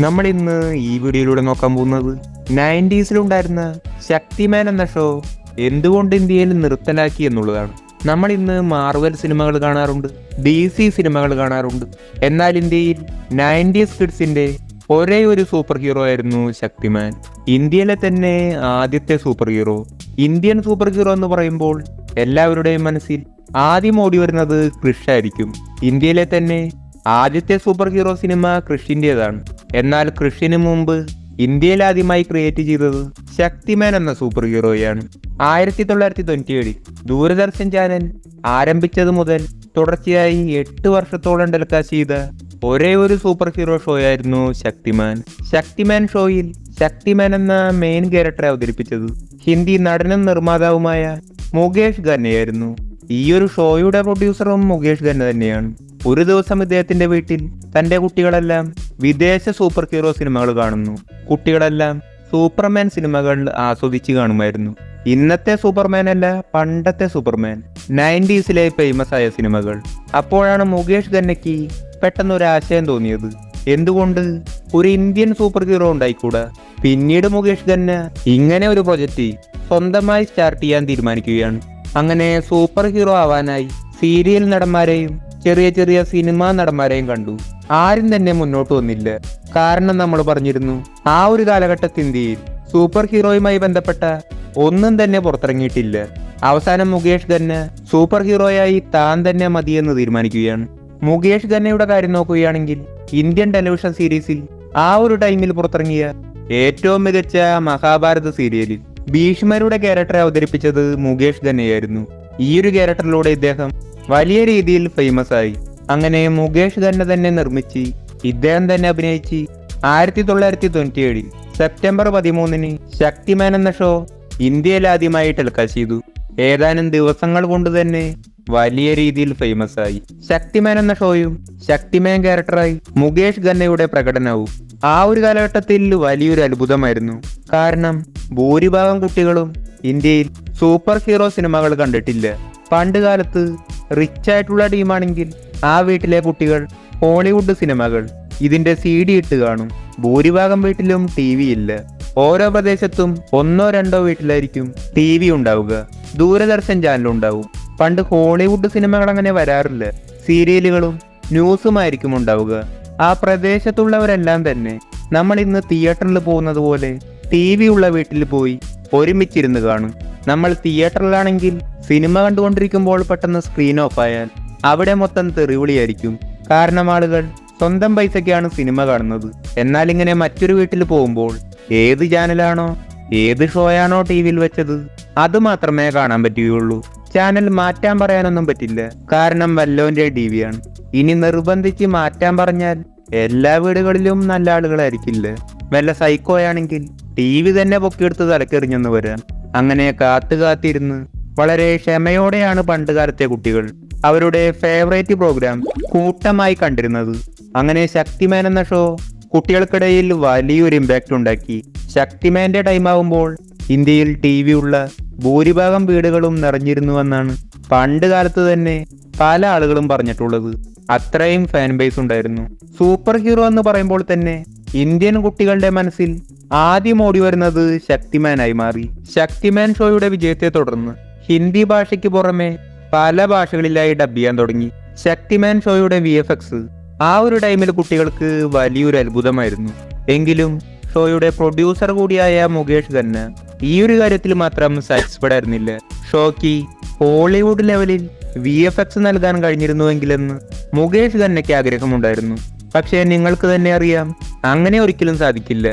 നമ്മൾ ഇന്ന് ഈ വീഡിയോയിലൂടെ നോക്കാൻ പോകുന്നത് 90s ശക്തിമാൻ എന്ന ഷോ എന്തുകൊണ്ട് ഇന്ത്യയിൽ നിർത്തലാക്കി എന്നുള്ളതാണ്. നമ്മൾ ഇന്ന് മാർവൽ സിനിമകൾ കാണാറുണ്ട്, DC സിനിമകൾ കാണാറുണ്ട്. എന്നാൽ ഇന്ത്യയിൽ 90s കിഡ്സിന്റെ ഒരേ ഒരു സൂപ്പർ ഹീറോ ആയിരുന്നു ശക്തിമാൻ. ഇന്ത്യയിലെ തന്നെ ആദ്യത്തെ super hero. Indian super hero എന്ന് പറയുമ്പോൾ എല്ലാവരുടെയും മനസ്സിൽ ആദ്യം ഓടി വരുന്നത് ക്രിഷ് ആയിരിക്കും. ഇന്ത്യയിലെ തന്നെ ആദ്യത്തെ സൂപ്പർ ഹീറോ സിനിമ ക്രിഷിൻ്റെതാണ്. എന്നാൽ ക്രിഷിന് മുമ്പ് ഇന്ത്യയിൽ ആദ്യമായി ക്രിയേറ്റ് ചെയ്തത് ശക്തിമാൻ എന്ന സൂപ്പർ ഹീറോയാണ്. 1997 ദൂരദർശൻ ചാനൽ ആരംഭിച്ചത് മുതൽ തുടർച്ചയായി 8 വർഷത്തോളം ടെലികാസ്റ്റ് ചെയ്ത ഒരേ ഒരു സൂപ്പർ ഹീറോ ഷോ ആയിരുന്നു ശക്തിമാൻ. ശക്തിമാൻ ഷോയിൽ ശക്തിമാൻ എന്ന മെയിൻ ക്യാരക്ടറെ അവതരിപ്പിച്ചത് ഹിന്ദി നടനും നിർമ്മാതാവുമായ മുകേഷ് ഖന്നയായിരുന്നു. ഈ ഒരു ഷോയുടെ പ്രൊഡ്യൂസറും മുകേഷ് ഖന്ന തന്നെയാണ്. ഒരു ദിവസം ഇദ്ദേഹത്തിന്റെ വീട്ടിൽ തന്റെ കുട്ടികളെല്ലാം വിദേശ സൂപ്പർ ഹീറോ സിനിമകൾ കാണുന്നു. കുട്ടികളെല്ലാം സൂപ്പർമാൻ സിനിമകൾ ആസ്വദിച്ച് കാണുമായിരുന്നു. ഇന്നത്തെ സൂപ്പർമാൻ അല്ല, പണ്ടത്തെ സൂപ്പർമാൻ, 90s ഫേമസ് ആയ സിനിമകൾ. അപ്പോഴാണ് മുകേഷ് ഖന്നയ്ക്ക് പെട്ടെന്നൊരു ആശയം തോന്നിയത്, എന്തുകൊണ്ട് ഒരു ഇന്ത്യൻ സൂപ്പർ ഹീറോ ഉണ്ടായിക്കൂടാ. പിന്നീട് മുകേഷ് ഖന്ന ഇങ്ങനെ ഒരു പ്രൊജക്റ്റ് സ്വന്തമായി സ്റ്റാർട്ട് ചെയ്യാൻ തീരുമാനിക്കുകയാണ്. അങ്ങനെ സൂപ്പർ ഹീറോ ആവാനായി സീരിയൽ നടന്മാരെയും ചെറിയ ചെറിയ സിനിമാ നടന്മാരെയും കണ്ടു. ആരും തന്നെ മുന്നോട്ട് വന്നില്ല. കാരണം നമ്മൾ പറഞ്ഞിരുന്നു, ആ ഒരു കാലഘട്ടത്തിൽ ഇന്ത്യയിൽ സൂപ്പർ ഹീറോയുമായി ബന്ധപ്പെട്ട ഒന്നും തന്നെ പുറത്തിറങ്ങിയിട്ടില്ല. അവസാനം മുകേഷ് ഖന്ന സൂപ്പർ ഹീറോയായി താൻ തന്നെ മതിയെന്ന് തീരുമാനിക്കുകയാണ്. മുകേഷ് ഖന്നയുടെ കാര്യം നോക്കുകയാണെങ്കിൽ ഇന്ത്യൻ ടെലിവിഷൻ സീരീസിൽ ആ ഒരു ടൈമിൽ പുറത്തിറങ്ങിയ ഏറ്റവും മികച്ച മഹാഭാരത സീരിയലിൽ ഭീഷ്മരുടെ ക്യാരക്ടറെ അവതരിപ്പിച്ചത് മുകേഷ് ഖന്നയായിരുന്നു. ഈ ഒരു ക്യാരക്ടറിലൂടെ ഇദ്ദേഹം വലിയ രീതിയിൽ ഫേമസ് ആയി. അങ്ങനെ മുകേഷ് ഖന്ന തന്നെ നിർമ്മിച്ച് ഇദ്ദേഹം തന്നെ അഭിനയിച്ച് 1997 സെപ്റ്റംബർ 13 ശക്തിമാൻ എന്ന ഷോ ഇന്ത്യയിൽ ആദ്യമായി ടെലികാസ്റ്റ് ചെയ്തു. ഏതാനും ദിവസങ്ങൾ കൊണ്ട് തന്നെ വലിയ രീതിയിൽ ഫേമസ് ആയി. ശക്തിമാൻ എന്ന ഷോയും ശക്തിമാൻ ക്യാരക്ടറായി മുകേഷ് ഖന്നയുടെ പ്രകടനവും ആ ഒരു കാലഘട്ടത്തിൽ വലിയൊരു അത്ഭുതമായിരുന്നു. കാരണം ഭൂരിഭാഗം കുട്ടികളും ഇന്ത്യയിൽ സൂപ്പർ ഹീറോ സിനിമകൾ കണ്ടിട്ടില്ല. പണ്ട് കാലത്ത് റിച്ച് ആയിട്ടുള്ള ടീമാണെങ്കിൽ ആ വീട്ടിലെ കുട്ടികൾ ഹോളിവുഡ് സിനിമകൾ ഇതിന്റെ CD ഇട്ട് കാണും. ഭൂരിഭാഗം വീട്ടിലും TV ഇല്ല. ഓരോ പ്രദേശത്തും 1-2 വീട്ടിലായിരിക്കും TV ഉണ്ടാവുക, ദൂരദർശൻ ചാനൽ ഉണ്ടാവും. പണ്ട് ഹോളിവുഡ് സിനിമകൾ അങ്ങനെ വരാറില്ല. സീരിയലുകളും ന്യൂസുമായിരിക്കും ഉണ്ടാവുക. ആ പ്രദേശത്തുള്ളവരെല്ലാം തന്നെ നമ്മൾ ഇന്ന് തിയേറ്ററിൽ പോകുന്നത് പോലെ TV ഉള്ള വീട്ടിൽ പോയി ഒരുമിച്ചിരുന്ന് കാണും. നമ്മൾ തിയേറ്ററിലാണെങ്കിൽ സിനിമ കണ്ടുകൊണ്ടിരിക്കുമ്പോൾ പെട്ടെന്ന് സ്ക്രീൻ ഓഫ് ആയാൽ അവിടെ മൊത്തം തെറിവിളിയായിരിക്കും. കാരണം ആളുകൾ സ്വന്തം പൈസക്കാണ് സിനിമ കാണുന്നത്. എന്നാൽ ഇങ്ങനെ മറ്റൊരു വീട്ടിൽ പോകുമ്പോൾ ഏത് ചാനലാണോ ഏത് ഷോയാണോ TV വെച്ചത് അത് മാത്രമേ കാണാൻ പറ്റുകയുള്ളൂ. ചാനൽ മാറ്റാൻ പറയാനൊന്നും പറ്റില്ല, കാരണം വല്ലോന്റെ TV ആണ്. ഇനി നിർബന്ധിച്ച് മാറ്റാൻ പറഞ്ഞാൽ എല്ലാ വീടുകളിലും നല്ല ആളുകളായിരിക്കില്ല. വല്ല സൈക്കോയാണെങ്കിൽ TV തന്നെ പൊക്കിയെടുത്ത് തലക്കെറിഞ്ഞെന്ന് വരാം. അങ്ങനെ കാത്തിരുന്ന് വളരെ ക്ഷമയോടെയാണ് പണ്ടുകാലത്തെ കുട്ടികൾ അവരുടെ ഫേവറേറ്റ് പ്രോഗ്രാം കൂട്ടമായി കണ്ടിരുന്നത്. അങ്ങനെ ശക്തിമാൻ എന്ന ഷോ കുട്ടികൾക്കിടയിൽ വലിയൊരു ഇമ്പാക്റ്റ് ഉണ്ടാക്കി. ശക്തിമാന്റെ ടൈം ആവുമ്പോൾ ഇന്ത്യയിൽ TV ഉള്ള ഭൂരിഭാഗം വീടുകളും നിറഞ്ഞിരുന്നുവെന്നാണ് പണ്ട് കാലത്ത് തന്നെ പല ആളുകളും പറഞ്ഞിട്ടുള്ളത്. അത്രയും ഫാൻ ബേസ് ഉണ്ടായിരുന്നു. സൂപ്പർ ഹീറോ എന്ന് പറയുമ്പോൾ തന്നെ ഇന്ത്യൻ കുട്ടികളുടെ മനസ്സിൽ ആദ്യം ഓടി വരുന്നത് ശക്തിമാനായി മാറി. ശക്തിമാൻ ഷോയുടെ വിജയത്തെ തുടർന്ന് ഹിന്ദി ഭാഷയ്ക്ക് പുറമെ പല ഭാഷകളിലായി ഡബ് ചെയ്യാൻ തുടങ്ങി. ശക്തിമാൻ ഷോയുടെ VFX ആ ഒരു ടൈമിൽ കുട്ടികൾക്ക് വലിയൊരു അത്ഭുതമായിരുന്നു. എങ്കിലും ഷോയുടെ പ്രൊഡ്യൂസർ കൂടിയായ മുകേഷ് ഖന്ന ഈ ഒരു കാര്യത്തിൽ മാത്രം സാറ്റിസ്ഫൈഡ് ആയിരുന്നില്ല. ഷോയ്ക്ക് ഹോളിവുഡ് ലെവലിൽ VFX നൽകാൻ കഴിഞ്ഞിരുന്നുവെങ്കിലെന്ന് മുകേഷ് ഖന്നയ്ക്ക് ആഗ്രഹമുണ്ടായിരുന്നു. പക്ഷേ നിങ്ങൾക്ക് തന്നെ അറിയാം, അങ്ങനെ ഒരിക്കലും സാധിക്കില്ല.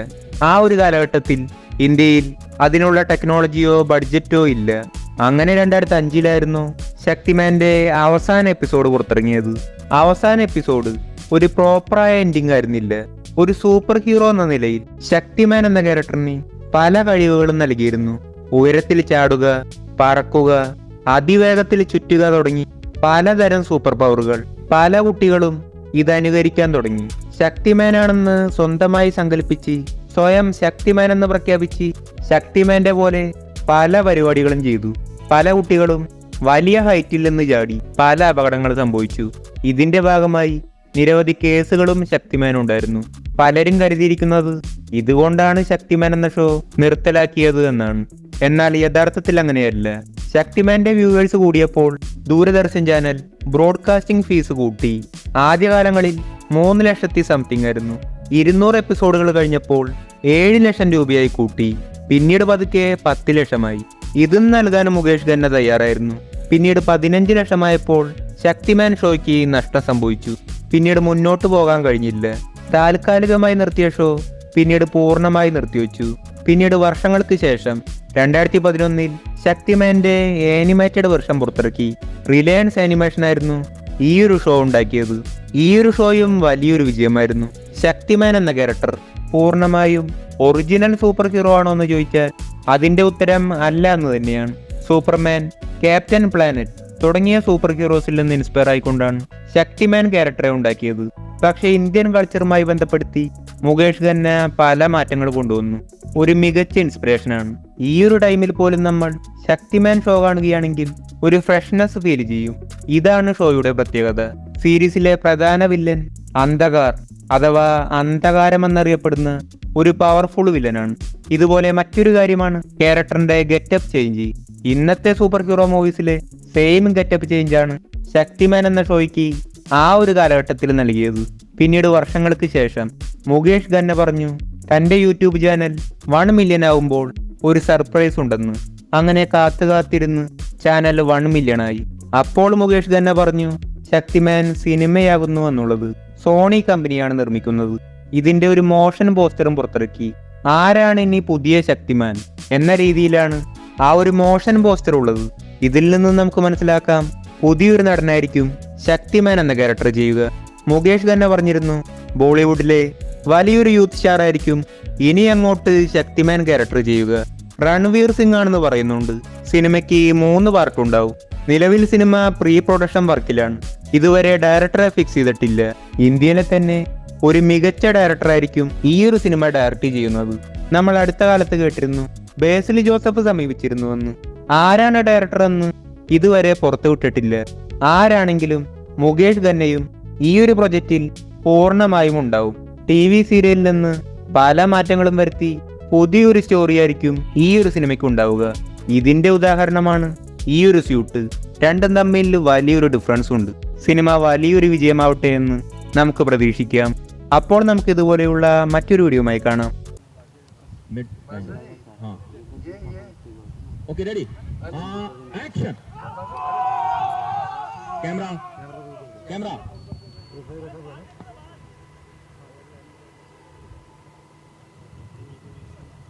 ആ ഒരു കാലഘട്ടത്തിൽ ഇന്ത്യയിൽ അതിനുള്ള ടെക്നോളജിയോ ബഡ്ജറ്റോ ഇല്ല. അങ്ങനെ 2005 ശക്തിമാന്റെ അവസാന എപ്പിസോഡ് പുറത്തിറങ്ങിയത്. അവസാന എപ്പിസോഡ് ഒരു പ്രോപ്പറായ എൻഡിങ് ആയിരുന്നില്ല. ഒരു സൂപ്പർ ഹീറോ എന്ന നിലയിൽ ശക്തിമാൻ എന്ന ക്യാരക്ടറിന് പല കഴിവുകളും നൽകിയിരുന്നു. ഉയരത്തിൽ ചാടുക, പറക്കുക, അതിവേഗത്തിൽ ചുറ്റുക തുടങ്ങി പലതരം സൂപ്പർ പവറുകൾ. പല കുട്ടികളും ഇതനുകരിക്കാൻ തുടങ്ങി. ശക്തിമാനാണെന്ന് സ്വന്തമായി സങ്കല്പിച്ച് സ്വയം ശക്തിമാൻ എന്ന് പ്രഖ്യാപിച്ച് ശക്തിമാന്റെ പോലെ പല പരിപാടികളും ചെയ്തു. പല കുട്ടികളും വലിയ ഹൈറ്റിൽ നിന്ന് ചാടി പല അപകടങ്ങൾ സംഭവിച്ചു. ഇതിന്റെ ഭാഗമായി നിരവധി കേസുകളും ശക്തിമാനുണ്ടായിരുന്നു. പലരും കരുതിയിരിക്കുന്നത് ഇതുകൊണ്ടാണ് ശക്തിമാൻ എന്ന ഷോ നിർത്തലാക്കിയത് എന്നാണ്. എന്നാൽ യഥാർത്ഥത്തിൽ അങ്ങനെയല്ല. ശക്തിമാന്റെ വ്യൂവേഴ്സ് കൂടിയപ്പോൾ ദൂരദർശൻ ചാനൽ ബ്രോഡ്കാസ്റ്റിംഗ് ഫീസ് കൂട്ടി. ആദ്യകാലങ്ങളിൽ 3 ലക്ഷത്തി സംതിങ് ആയിരുന്നു. 200 എപ്പിസോഡുകൾ കഴിഞ്ഞപ്പോൾ 7 ലക്ഷം രൂപയായി കൂട്ടി. പിന്നീട് പതുക്കെ 10 ലക്ഷമായി. ഇതും നൽകാൻ മുകേഷ് ഖന്ന തയ്യാറായിരുന്നു. പിന്നീട് 15 ലക്ഷമായപ്പോൾ ശക്തിമാൻ ഷോയ്ക്ക് നഷ്ടം സംഭവിച്ചു. പിന്നീട് മുന്നോട്ട് പോകാൻ കഴിഞ്ഞില്ല. താൽക്കാലികമായി നിർത്തിയ ഷോ പിന്നീട് പൂർണ്ണമായി നിർത്തിവെച്ചു. പിന്നീട് വർഷങ്ങൾക്ക് ശേഷം 2011 ശക്തിമാന്റെ ആനിമേറ്റഡ് വെർഷൻ പുറത്തിറക്കി. റിലയൻസ് ആനിമേഷൻ ആയിരുന്നു ഈ ഒരു ഷോ ഉണ്ടാക്കിയത്. ഈ ഒരു ഷോയും വലിയൊരു വിജയമായിരുന്നു. ശക്തിമാൻ എന്ന ക്യാരക്ടർ പൂർണ്ണമായും ഒറിജിനൽ സൂപ്പർ ഹീറോ ആണോ എന്ന് ചോദിച്ചാൽ അതിന്റെ ഉത്തരം അല്ല എന്ന് തന്നെയാണ്. സൂപ്പർമാൻ, ക്യാപ്റ്റൻ പ്ലാനറ്റ് തുടങ്ങിയ സൂപ്പർ ഹീറോസിൽ നിന്ന് ഇൻസ്പയർ ആയിക്കൊണ്ടാണ് ശക്തിമാൻ ക്യാരക്ടറെ ഉണ്ടാക്കിയത്. പക്ഷെ ഇന്ത്യൻ കൾച്ചറുമായി ബന്ധപ്പെടുത്തി മുകേഷ് ഖന്ന പല മാറ്റങ്ങൾ കൊണ്ടുവന്നു. ഒരു മികച്ച ഇൻസ്പിറേഷനാണ്. ഈ ഒരു ടൈമിൽ പോലും നമ്മൾ ശക്തിമാൻ ഷോ കാണുകയാണെങ്കിൽ ഒരു ഫ്രഷ്നെസ് ഫീൽ ചെയ്യും. ഇതാണ് ഷോയുടെ പ്രത്യേകത. സീരീസിലെ പ്രധാന വില്ലൻ അന്ധകാർ അഥവാ അന്ധകാരം എന്നറിയപ്പെടുന്ന ഒരു പവർഫുൾ വില്ലനാണ്. ഇതുപോലെ മറ്റൊരു കാര്യമാണ് ക്യാരക്ടറിന്റെ ഗെറ്റപ്പ് ചേഞ്ച്. ഇന്നത്തെ സൂപ്പർ ഹീറോ മൂവീസിലെ സെയിം ഗെറ്റപ്പ് ചേഞ്ചാണ് ശക്തിമാൻ എന്ന ഷോയ്ക്ക് ആ ഒരു കാലഘട്ടത്തിൽ നൽകിയത്. പിന്നീട് വർഷങ്ങൾക്ക് ശേഷം മുകേഷ് ഖന്ന പറഞ്ഞു തന്റെ യൂട്യൂബ് ചാനൽ 1 മില്യൺ ആവുമ്പോൾ ഒരു സർപ്രൈസ് ഉണ്ടെന്ന്. അങ്ങനെ കാത്തിരുന്ന് ചാനൽ 1 മില്യൺ ആയി. അപ്പോൾ മുകേഷ് ഖന്ന പറഞ്ഞു ശക്തിമാൻ സിനിമയാകുന്നു എന്നുള്ളത്. സോണി കമ്പനിയാണ് നിർമ്മിക്കുന്നത്. ഇതിന്റെ ഒരു മോഷൻ പോസ്റ്ററും പുറത്തിറക്കി. ആരാണ് ഇനി പുതിയ ശക്തിമാൻ എന്ന രീതിയിലാണ് ആ ഒരു മോഷൻ പോസ്റ്റർ ഉള്ളത്. ഇതിൽ നിന്ന് നമുക്ക് മനസ്സിലാക്കാം പുതിയൊരു നടനായിരിക്കും ശക്തിമാൻ എന്ന ക്യാരക്ടർ ചെയ്യുക. മുകേഷ് ഖന്ന പറഞ്ഞിരുന്നു ബോളിവുഡിലെ വലിയൊരു യൂത്ത് സ്റ്റാർ ആയിരിക്കും ഇനി അങ്ങോട്ട് ശക്തിമാൻ ക്യാരക്ടർ ചെയ്യുക. രൺവീർ സിംഗ് ആണെന്ന് പറയുന്നുണ്ട്. സിനിമയ്ക്ക് 3 പാർട്ട് ഉണ്ടാവും. നിലവിൽ സിനിമ പ്രീ പ്രൊഡക്ഷൻ വർക്കിലാണ്. ഇതുവരെ ഡയറക്ടറെ ഫിക്സ് ചെയ്തിട്ടില്ല. ഇന്ത്യയിലെ തന്നെ ഒരു മികച്ച ഡയറക്ടർ ആയിരിക്കും ഈ ഒരു സിനിമ ഡയറക്റ്റ് ചെയ്യുന്നത്. നമ്മൾ അടുത്ത കാലത്ത് കേട്ടിരുന്നു ബേസിൽ ജോസഫ് സമീപിച്ചിരുന്നുവെന്ന്. ആരാണ് ഡയറക്ടർ എന്ന് ഇതുവരെ പുറത്തുവിട്ടിട്ടില്ല. ആരാണെങ്കിലും മുകേഷ് ഖന്നയും ഈ ഒരു പ്രൊജക്റ്റിൽ പൂർണ്ണമായും ഉണ്ടാവും. TV സീരിയലിൽ നിന്ന് പല മാറ്റങ്ങളും വരുത്തി പുതിയൊരു സ്റ്റോറി ആയിരിക്കും ഈ ഒരു സിനിമയ്ക്ക് ഉണ്ടാവുക. ഇതിന്റെ ഉദാഹരണമാണ് ഈ ഒരു സ്യൂട്ട്. രണ്ടും തമ്മിൽ വലിയൊരു ഡിഫറൻസ് ഉണ്ട്. സിനിമ വലിയൊരു വിജയമാവട്ടെ എന്ന് നമുക്ക് പ്രതീക്ഷിക്കാം. അപ്പോൾ നമുക്ക് ഇതുപോലെയുള്ള മറ്റൊരു വീഡിയോയുമായി കാണാം. Okay, ready? Action. Camera.